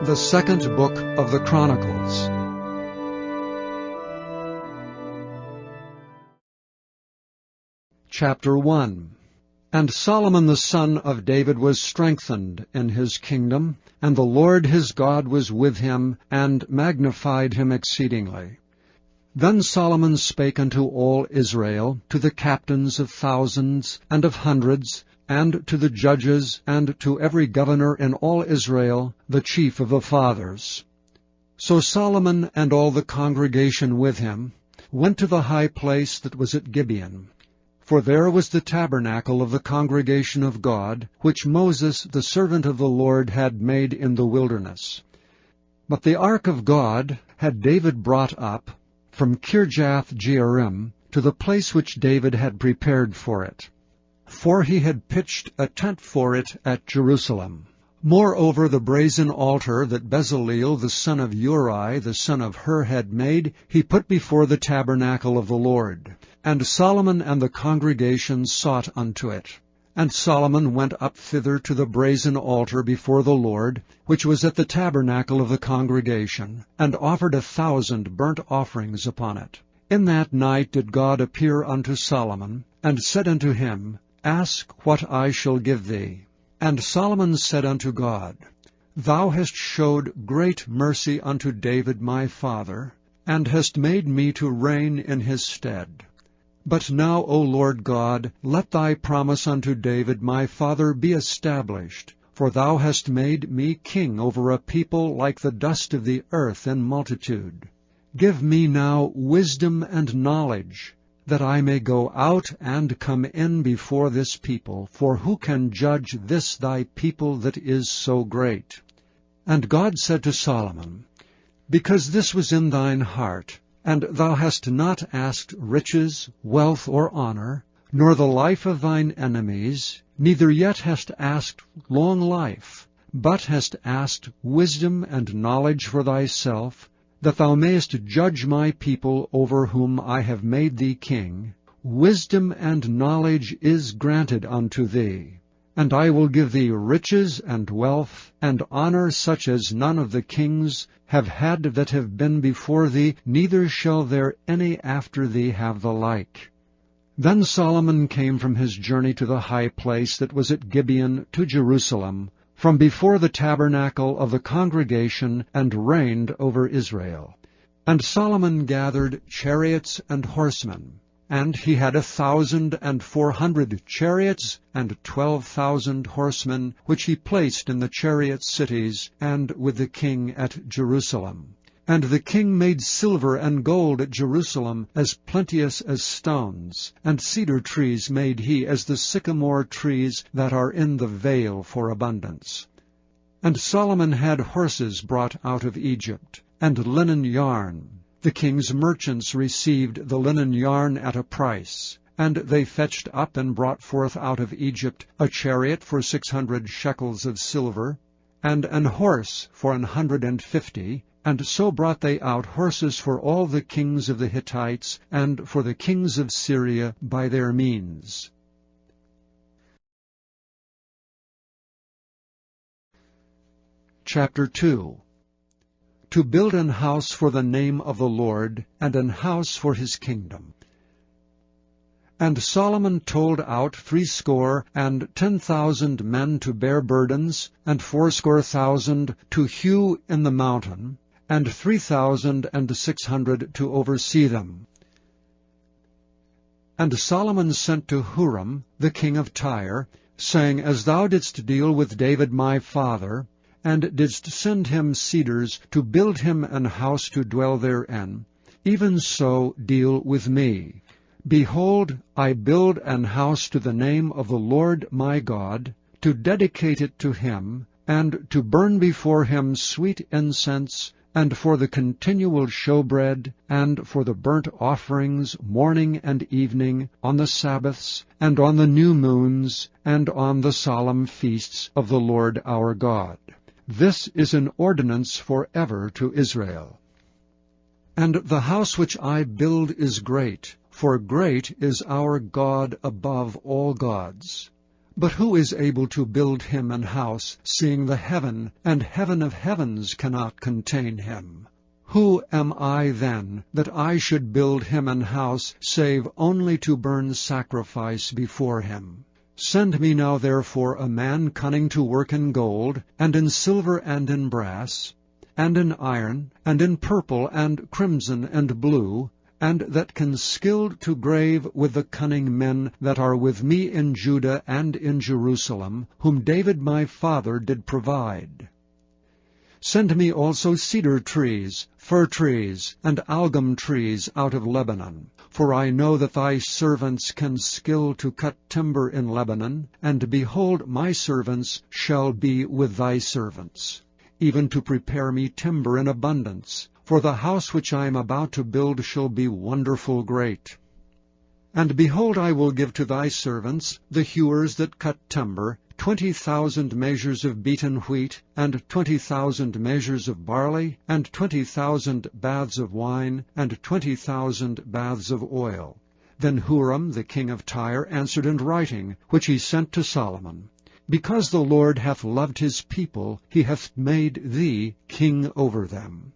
The second book of the Chronicles. Chapter 1. And Solomon the son of David was strengthened in his kingdom, and the Lord his God was with him, and magnified him exceedingly. Then Solomon spake unto all Israel, to the captains of thousands and of hundreds, and to the judges, and to every governor in all Israel, the chief of the fathers. So Solomon and all the congregation with him went to the high place that was at Gibeon. For there was the tabernacle of the congregation of God, which Moses the servant of the Lord had made in the wilderness. But the ark of God had David brought up from Kirjath-jearim to the place which David had prepared for it. For he had pitched a tent for it at Jerusalem. Moreover, the brazen altar that Bezaleel the son of Uri the son of Hur had made, he put before the tabernacle of the Lord. And Solomon and the congregation sought unto it. And Solomon went up thither to the brazen altar before the Lord, which was at the tabernacle of the congregation, and offered 1,000 burnt offerings upon it. In that night did God appear unto Solomon, and said unto him, Ask what I shall give thee. And Solomon said unto God, Thou hast showed great mercy unto David my father, and hast made me to reign in his stead. But now, O Lord God, let thy promise unto David my father be established, for thou hast made me king over a people like the dust of the earth in multitude. Give me now wisdom and knowledge, that I may go out and come in before this people, for who can judge this thy people that is so great? And God said to Solomon, Because this was in thine heart, and thou hast not asked riches, wealth, or honor, nor the life of thine enemies, neither yet hast asked long life, but hast asked wisdom and knowledge for thyself, that thou mayest judge my people over whom I have made thee king, wisdom and knowledge is granted unto thee. And I will give thee riches and wealth, and honor such as none of the kings have had that have been before thee, neither shall there any after thee have the like. Then Solomon came from his journey to the high place that was at Gibeon to Jerusalem, from before the tabernacle of the congregation, and reigned over Israel. And Solomon gathered chariots and horsemen. And he had 1,400 chariots and 12,000 horsemen, which he placed in the chariot cities, and with the king at Jerusalem. And the king made silver and gold at Jerusalem as plenteous as stones, and cedar trees made he as the sycamore trees that are in the vale for abundance. And Solomon had horses brought out of Egypt, and linen yarn. The king's merchants received the linen yarn at a price, and they fetched up and brought forth out of Egypt a chariot for 600 shekels of silver, and an horse for 150, and so brought they out horses for all the kings of the Hittites, and for the kings of Syria by their means. Chapter 2. To build an house for the name of the Lord, and an house for his kingdom. And Solomon told out 70,000 men to bear burdens, and 80,000 to hew in the mountain, and 3,600 to oversee them. And Solomon sent to Huram, the king of Tyre, saying, As thou didst deal with David my father, and didst send him cedars to build him an house to dwell therein, even so deal with me. Behold, I build an house to the name of the Lord my God, to dedicate it to him, and to burn before him sweet incense, and for the continual showbread, and for the burnt offerings morning and evening, on the Sabbaths, and on the new moons, and on the solemn feasts of the Lord our God. This is an ordinance for ever to Israel. And the house which I build is great, for great is our God above all gods. But who is able to build him an house, seeing the heaven and heaven of heavens cannot contain him? Who am I then, that I should build him an house, save only to burn sacrifice before him? Send me now therefore a man cunning to work in gold, and in silver, and in brass, and in iron, and in purple, and crimson, and blue, and that can skilled to grave with the cunning men that are with me in Judah and in Jerusalem, whom David my father did provide. Send me also cedar trees, fir trees, and algum trees out of Lebanon. For I know that thy servants can skill to cut timber in Lebanon, and behold, my servants shall be with thy servants, even to prepare me timber in abundance. For the house which I am about to build shall be wonderful great. And behold, I will give to thy servants, the hewers that cut timber, 20,000 measures of beaten wheat, and 20,000 measures of barley, and 20,000 baths of wine, and 20,000 baths of oil. Then Huram the king of Tyre answered in writing, which he sent to Solomon, Because the Lord hath loved his people, he hath made thee king over them.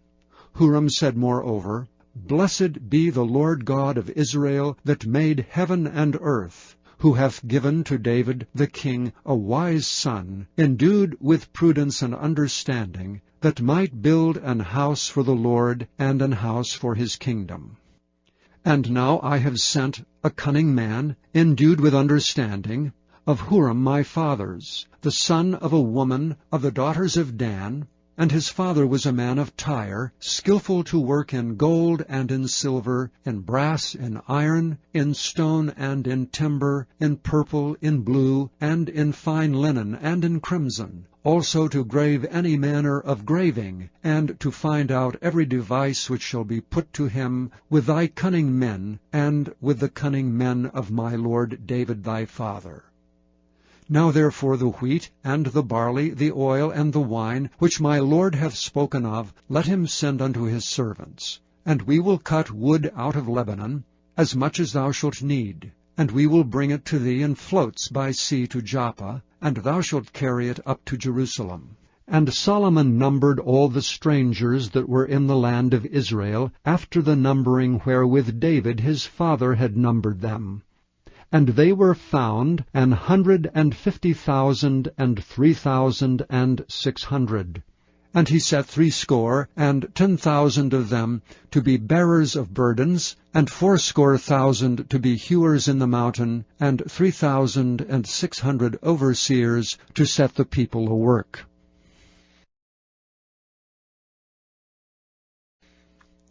Huram said moreover, Blessed be the Lord God of Israel, that made heaven and earth, who hath given to David the king a wise son, endued with prudence and understanding, that might build an house for the Lord, and an house for his kingdom. And now I have sent a cunning man, endued with understanding, of Huram my father's, the son of a woman of the daughters of Dan, and his father was a man of Tyre, skillful to work in gold and in silver, in brass, in iron, in stone and in timber, in purple, in blue, and in fine linen, and in crimson, also to grave any manner of graving, and to find out every device which shall be put to him with thy cunning men, and with the cunning men of my lord David thy father. Now therefore the wheat, and the barley, the oil, and the wine, which my lord hath spoken of, let him send unto his servants. And we will cut wood out of Lebanon, as much as thou shalt need, and we will bring it to thee in floats by sea to Joppa, and thou shalt carry it up to Jerusalem. And Solomon numbered all the strangers that were in the land of Israel, after the numbering wherewith David his father had numbered them. And they were found 150,000 and 3,600. And he set 70,000 of them to be bearers of burdens, and 80,000 to be hewers in the mountain, and 3,600 overseers to set the people a work.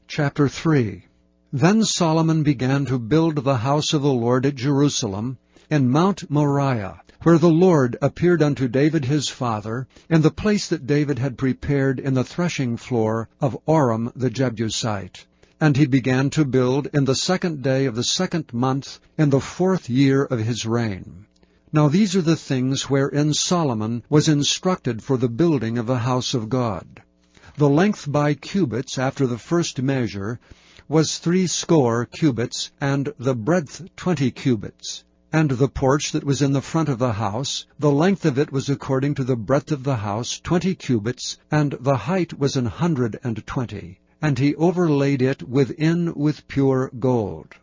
Chapter 3. Then Solomon began to build the house of the Lord at Jerusalem, in Mount Moriah, where the Lord appeared unto David his father, in the place that David had prepared in the threshing floor of Orem the Jebusite. And he began to build in the 2nd day of the 2nd month, in the 4th year of his reign. Now these are the things wherein Solomon was instructed for the building of the house of God. The length by cubits after the first measure was 80 cubits, and the breadth 20 cubits. And the porch that was in the front of the house, the length of it was according to the breadth of the house 20 cubits, and the height was 120. And he overlaid it within with pure gold.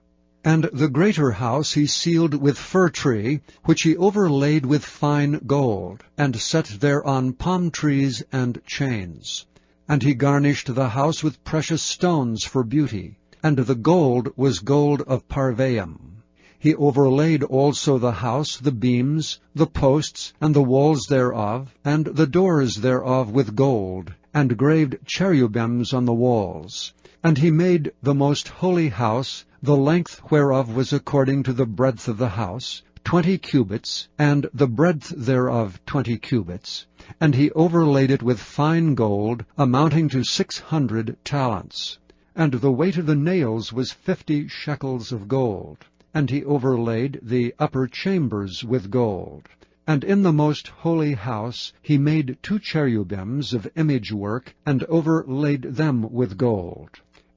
And the greater house he sealed with fir tree, which he overlaid with fine gold, and set thereon palm trees and chains. And he garnished the house with precious stones for beauty, and the gold was gold of Parvaim. He overlaid also the house, the beams, the posts, and the walls thereof, and the doors thereof with gold, and graved cherubims on the walls. And he made the most holy house, the length whereof was according to the breadth of the house, 20 cubits, and the breadth thereof 20 cubits. And he overlaid it with fine gold, amounting to 600 talents. And the weight of the nails was 50 shekels of gold. And he overlaid the upper chambers with gold. And in the most holy house he made 2 cherubims of image work, and overlaid them with gold.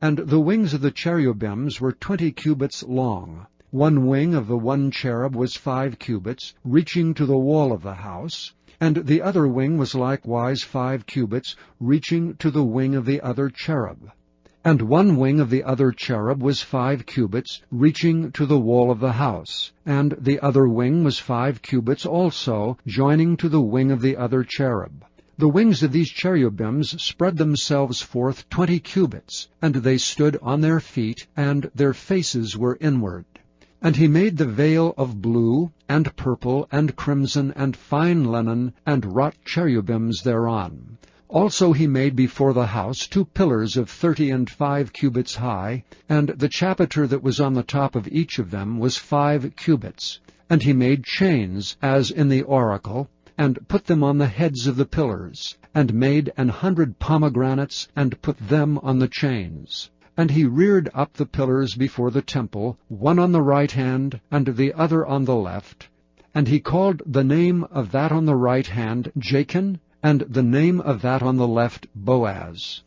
And the wings of the cherubims were 20 cubits long, One wing of the one cherub was 5 cubits, reaching to the wall of the house, and the other wing was likewise 5 cubits, reaching to the wing of the other cherub. And one wing of the other cherub was 5 cubits, reaching to the wall of the house, and the other wing was 5 cubits also, joining to the wing of the other cherub. The wings of these cherubims spread themselves forth 20 cubits, and they stood on their feet, and their faces were inward. And he made the veil of blue, and purple, and crimson, and fine linen, and wrought cherubims thereon. Also he made before the house 2 pillars of 35 cubits high, and the chapiter that was on the top of each of them was 5 cubits. And he made chains, as in the oracle, and put them on the heads of the pillars, and made 100 pomegranates, and put them on the chains. And he reared up the pillars before the temple, one on the right hand, and the other on the left. And he called the name of that on the right hand Jachin, and the name of that on the left Boaz.